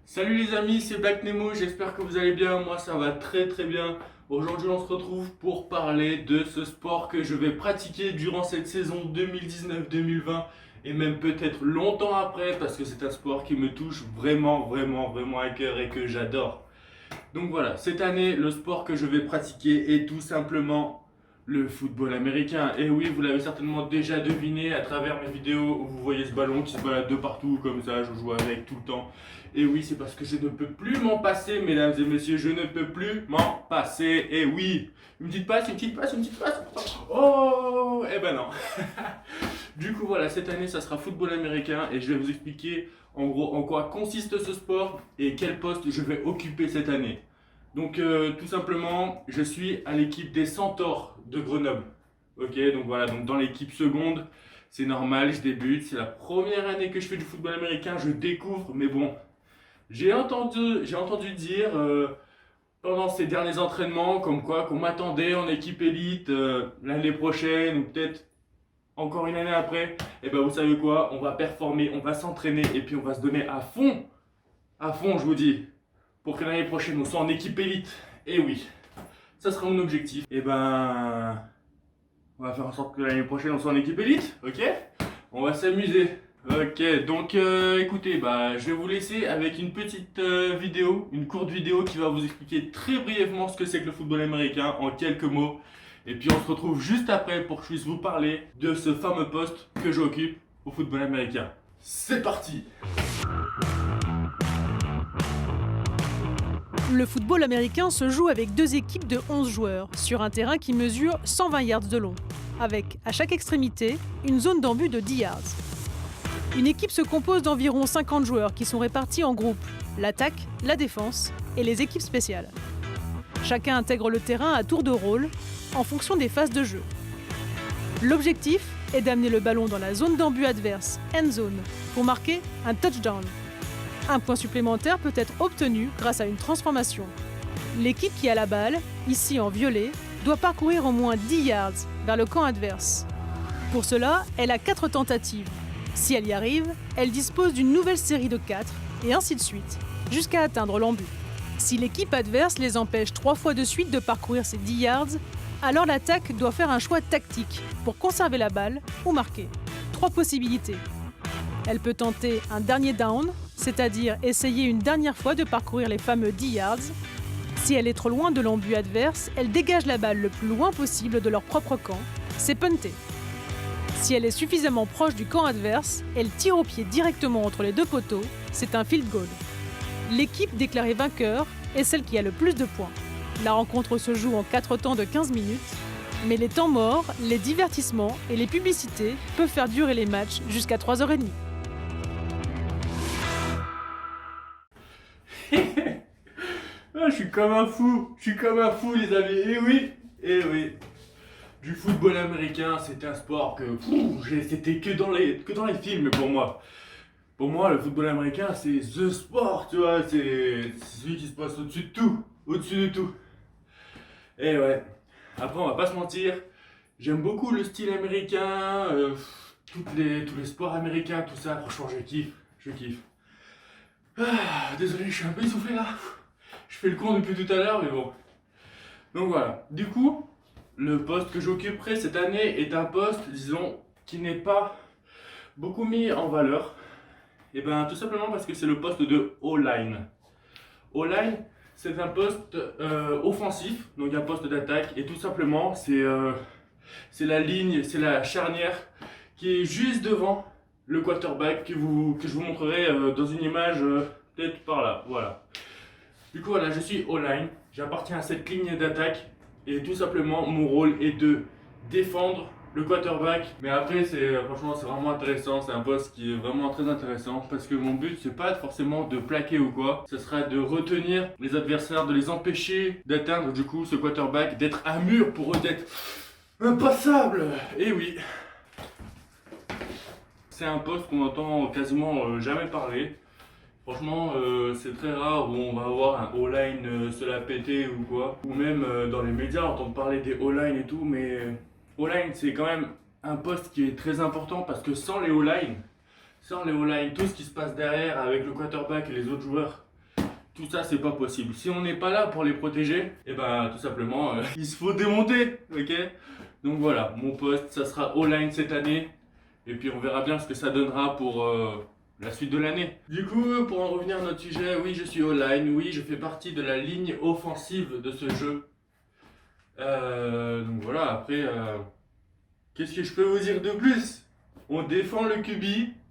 Salut les amis, c'est Black Nemo, j'espère que vous allez bien, moi ça va très bien. Aujourd'hui on se retrouve pour parler de ce sport que je vais pratiquer durant cette saison 2019-2020 et même peut-être longtemps après parce que c'est un sport qui me touche vraiment à cœur et que j'adore. Donc voilà, cette année le sport que je vais pratiquer est tout simplement le football américain. Et oui, vous l'avez certainement déjà deviné à travers mes vidéos où vous voyez ce ballon qui se balade de partout comme ça, je joue avec tout le temps. Et oui, c'est parce que je ne peux plus m'en passer, mesdames et messieurs, je ne peux plus m'en passer. Et oui, une petite passe. Oh, eh ben non. Du coup, voilà, cette année, ça sera football américain et je vais vous expliquer en gros en quoi consiste ce sport et quel poste je vais occuper cette année. Donc tout simplement, je suis à l'équipe des Centaures de Grenoble. Ok, donc voilà, donc dans l'équipe seconde, c'est normal, je débute, c'est la première année que je fais du football américain, je découvre, mais bon, j'ai entendu dire pendant ces derniers entraînements comme quoi qu'on m'attendait en équipe élite l'année prochaine ou peut-être encore une année après. Et ben vous savez quoi, on va performer, on va s'entraîner et puis on va se donner à fond je vous dis. Pour que l'année prochaine on soit en équipe élite. Et oui, ça sera mon objectif. Et ben, on va faire en sorte que l'année prochaine on soit en équipe élite, ok? On va s'amuser. Ok, donc écoutez, je vais vous laisser avec une petite vidéo, une courte vidéo qui va vous expliquer très brièvement ce que c'est que le football américain en quelques mots. Et puis on se retrouve juste après pour que je puisse vous parler de ce fameux poste que j'occupe au football américain. C'est parti! Le football américain se joue avec deux équipes de 11 joueurs sur un terrain qui mesure 120 yards de long, avec à chaque extrémité une zone d'embut de 10 yards. Une équipe se compose d'environ 50 joueurs qui sont répartis en groupes, l'attaque, la défense et les équipes spéciales. Chacun intègre le terrain à tour de rôle en fonction des phases de jeu. L'objectif est d'amener le ballon dans la zone d'embut adverse, end zone, pour marquer un touchdown. Un point supplémentaire peut être obtenu grâce à une transformation. L'équipe qui a la balle, ici en violet, doit parcourir au moins 10 yards vers le camp adverse. Pour cela, elle a 4 tentatives. Si elle y arrive, elle dispose d'une nouvelle série de 4, et ainsi de suite, jusqu'à atteindre l'embut. Si l'équipe adverse les empêche 3 fois de suite de parcourir ces 10 yards, alors l'attaque doit faire un choix tactique pour conserver la balle ou marquer. 3 possibilités. Elle peut tenter un dernier down, c'est-à-dire essayer une dernière fois de parcourir les fameux 10 yards. Si elle est trop loin de l'embut adverse, elle dégage la balle le plus loin possible de leur propre camp. C'est punter. Si elle est suffisamment proche du camp adverse, elle tire au pied directement entre les deux poteaux. C'est un field goal. L'équipe déclarée vainqueur est celle qui a le plus de points. La rencontre se joue en 4 temps de 15 minutes. Mais les temps morts, les divertissements et les publicités peuvent faire durer les matchs jusqu'à 3h30. Je suis comme un fou les amis, et oui. Du football américain, c'est un sport que c'était que dans les films pour moi. Pour moi, le football américain, c'est the sport, tu vois, c'est celui qui se passe au-dessus de tout. Et ouais, après on va pas se mentir, j'aime beaucoup le style américain, tous les sports américains, tout ça, franchement je kiffe. Désolé, je suis un peu essoufflé là. Je fais le con depuis tout à l'heure, mais bon. Donc voilà. Du coup, le poste que j'occuperai cette année est un poste, disons, qui n'est pas beaucoup mis en valeur. Et ben tout simplement parce que c'est le poste de O-line. O-line, c'est un poste offensif, donc un poste d'attaque. Et tout simplement, c'est la ligne, c'est la charnière qui est juste devant le quarterback que je vous montrerai dans une image peut-être par là, voilà. Du coup voilà, je suis O-line, j'appartiens à cette ligne d'attaque et tout simplement mon rôle est de défendre le quarterback. Mais après franchement c'est vraiment intéressant, c'est un poste qui est vraiment très intéressant parce que mon but c'est pas forcément de plaquer ou quoi, ce sera de retenir les adversaires, de les empêcher d'atteindre du coup ce quarterback, d'être un mur pour eux, d'être impassable. Et oui. C'est un poste qu'on entend quasiment jamais parler. Franchement, c'est très rare où on va avoir un O-line se la péter ou quoi. Ou même dans les médias, entendre parler des O-line et tout. Mais O-line, c'est quand même un poste qui est très important parce que sans les O-line, tout ce qui se passe derrière avec le quarterback et les autres joueurs, tout ça c'est pas possible. Si on n'est pas là pour les protéger, et ben tout simplement il se faut démonter, ok? Donc voilà, mon poste ça sera O-line cette année et puis on verra bien ce que ça donnera pour la suite de l'année. Du coup, pour en revenir à notre sujet, oui je suis O-line, oui je fais partie de la ligne offensive de ce jeu. Donc voilà, après, qu'est-ce que je peux vous dire de plus? On défend le QB,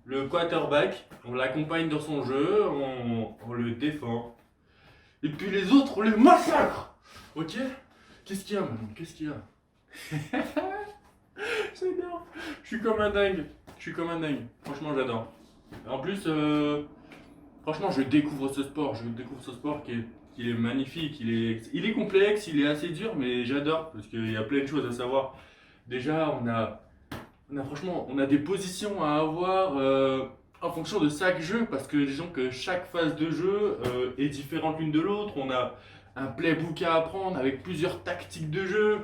le quarterback, on l'accompagne dans son jeu, on le défend. Et puis les autres, on les massacre. Ok? Qu'est-ce qu'il y a maintenant? Qu'est-ce qu'il y a? J'adore. Je suis comme un dingue. Franchement, j'adore. En plus, franchement, je découvre ce sport. Qui est magnifique. Il est complexe, il est assez dur, mais j'adore parce qu'il y a plein de choses à savoir. Déjà, franchement, on a des positions à avoir en fonction de chaque jeu, parce que disons que chaque phase de jeu est différente l'une de l'autre. On a un playbook à apprendre avec plusieurs tactiques de jeu,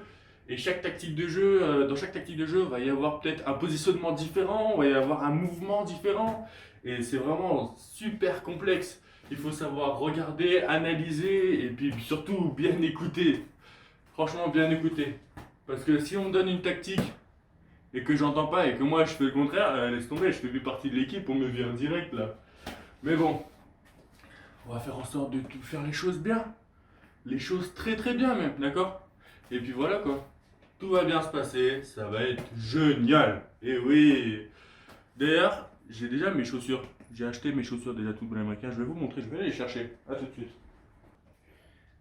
et chaque tactique de jeu, dans chaque tactique de jeu, va y avoir peut-être un positionnement différent, va y avoir un mouvement différent, et c'est vraiment super complexe. Il faut savoir regarder, analyser, et puis surtout bien écouter. Franchement, bien écouter. Parce que si on me donne une tactique et que j'entends pas et que moi je fais le contraire, laisse tomber, je fais plus partie de l'équipe, on me vient direct là. Mais bon, on va faire en sorte de tout faire les choses bien. Les choses très très bien même, d'accord? Et puis voilà quoi. Tout va bien se passer, ça va être génial. Et oui. D'ailleurs, j'ai déjà mes chaussures. J'ai acheté mes chaussures déjà toutes pour l'américain. Je vais vous montrer, je vais aller les chercher. A tout de suite.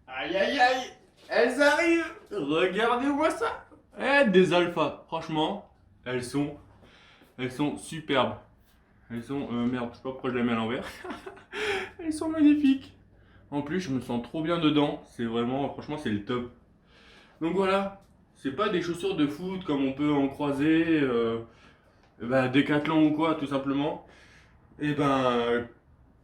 Aïe aïe aïe, elles arrivent. Regardez-moi ça. Des alphas. Franchement, elles sont superbes. Elles sont merde, je sais pas pourquoi je les mets à l'envers. Elles sont magnifiques. En plus, je me sens trop bien dedans. C'est vraiment, franchement, c'est le top. Donc voilà, c'est pas des chaussures de foot comme on peut en croiser, Décathlon ou quoi, tout simplement. Et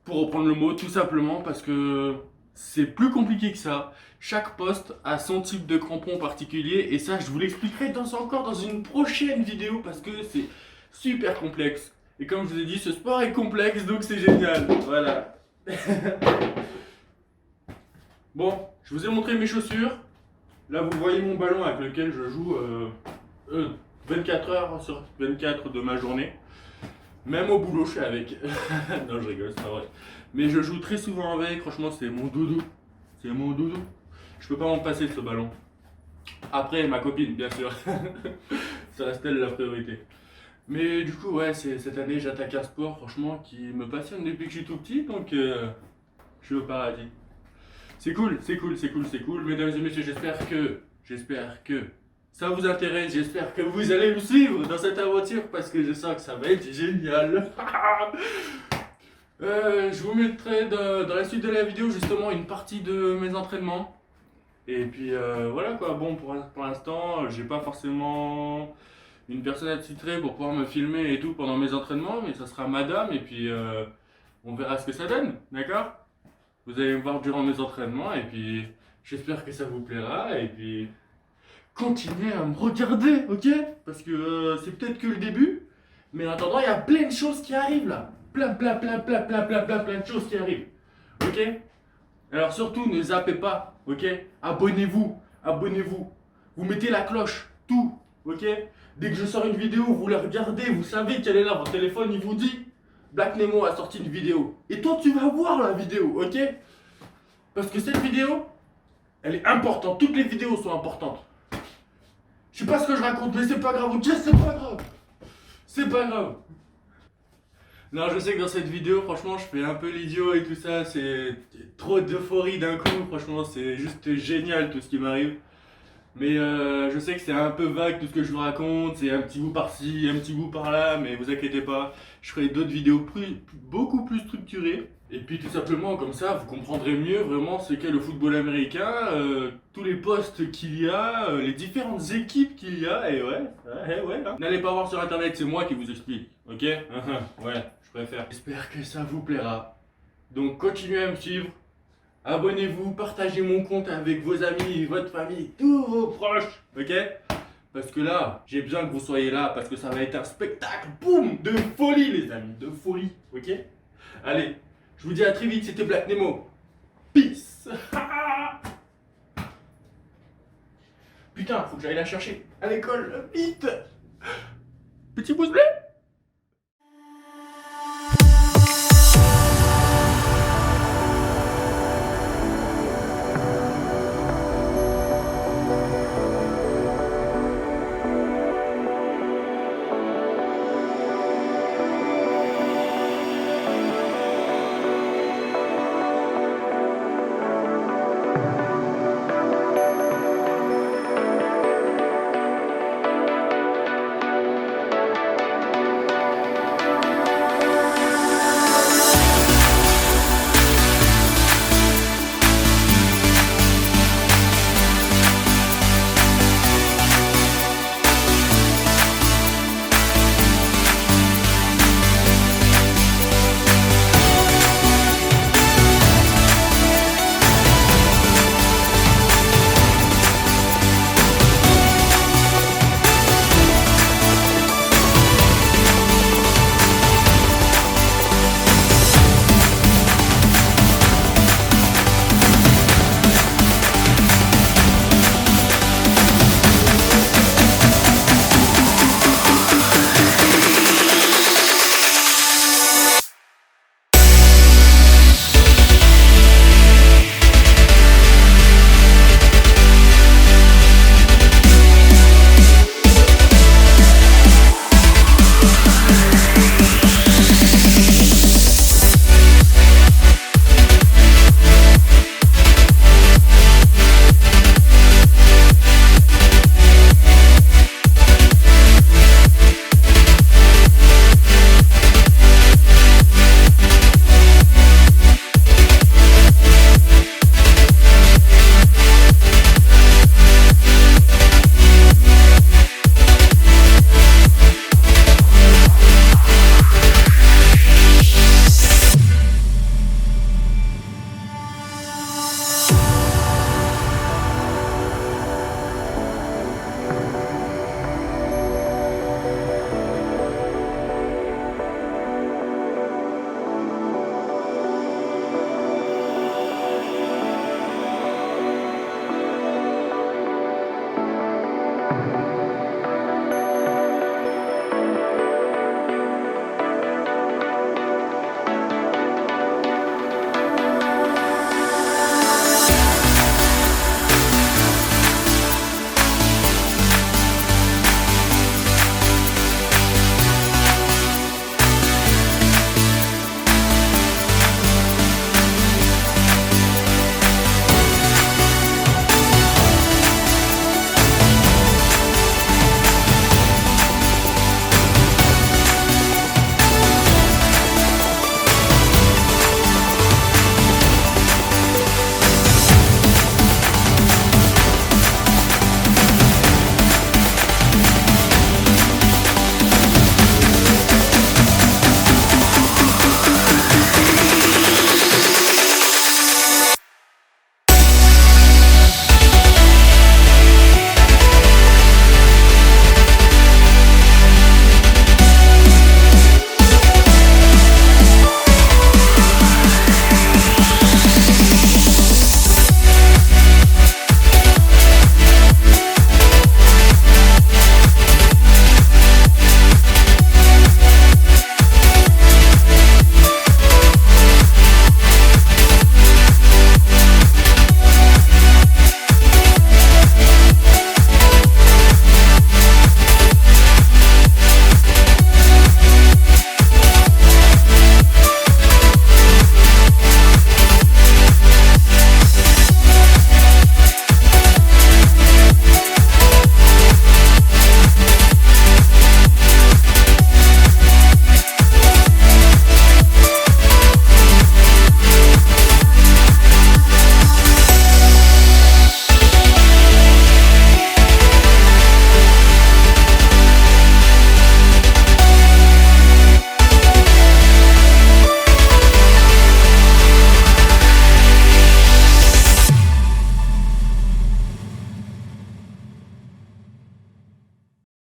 pour reprendre le mot, tout simplement parce que c'est plus compliqué que ça. Chaque poste a son type de crampon particulier, et ça, je vous l'expliquerai encore dans une prochaine vidéo parce que c'est super complexe. Et comme je vous ai dit, ce sport est complexe, donc c'est génial. Voilà. Bon, je vous ai montré mes chaussures. Là, vous voyez mon ballon avec lequel je joue 24 heures sur 24 de ma journée. Même au boulot, je suis avec. Non, je rigole, c'est pas vrai. Mais je joue très souvent avec. Franchement, c'est mon doudou. C'est mon doudou. Je peux pas m'en passer de ce ballon. Après, ma copine, bien sûr. Ça reste elle la priorité. Mais du coup, ouais, cette année, j'attaque un sport, franchement, qui me passionne depuis que je suis tout petit. Donc, je suis au paradis. C'est cool. Mesdames et messieurs, j'espère que ça vous intéresse. J'espère que vous allez me suivre dans cette aventure parce que je sens que ça va être génial. Je vous mettrai dans la suite de la vidéo justement une partie de mes entraînements. Et puis voilà quoi. Bon, pour l'instant, j'ai pas forcément une personne attitrée pour pouvoir me filmer et tout pendant mes entraînements, mais ça sera madame et puis on verra ce que ça donne, d'accord? Vous allez me voir durant mes entraînements et puis j'espère que ça vous plaira et puis continuez à me regarder, ok? Parce que c'est peut-être que le début, mais en attendant, il y a plein de choses qui arrivent là. Plein de choses qui arrivent, ok? Alors surtout, ne zappez pas, ok? Abonnez-vous. Vous mettez la cloche, tout, ok? Dès que je sors une vidéo, vous la regardez, vous savez qu'elle est là, votre téléphone, il vous dit Black Nemo a sorti une vidéo. Et toi, tu vas voir la vidéo, ok? Parce que cette vidéo, elle est importante. Toutes les vidéos sont importantes. Je sais pas ce que je raconte, mais c'est pas grave, ok? C'est pas grave. Non, je sais que dans cette vidéo, franchement, je fais un peu l'idiot et tout ça. C'est trop d'euphorie d'un coup. Franchement, c'est juste génial tout ce qui m'arrive. Mais je sais que c'est un peu vague tout ce que je vous raconte, c'est un petit bout par-ci, un petit bout par-là, mais vous inquiétez pas, je ferai d'autres vidéos beaucoup plus structurées. Et puis tout simplement comme ça, vous comprendrez mieux vraiment ce qu'est le football américain, tous les postes qu'il y a, les différentes équipes qu'il y a, et ouais, hein. N'allez pas voir sur internet, c'est moi qui vous explique, ok? Ouais, je préfère. J'espère que ça vous plaira. Donc continuez à me suivre. Abonnez-vous, partagez mon compte avec vos amis, votre famille, tous vos proches, ok? Parce que là, j'ai besoin que vous soyez là, parce que ça va être un spectacle, boum, de folie les amis, de folie, ok? Allez, je vous dis à très vite, c'était Black Nemo. Peace. Putain, faut que j'aille la chercher à l'école, vite. Petit pouce bleu.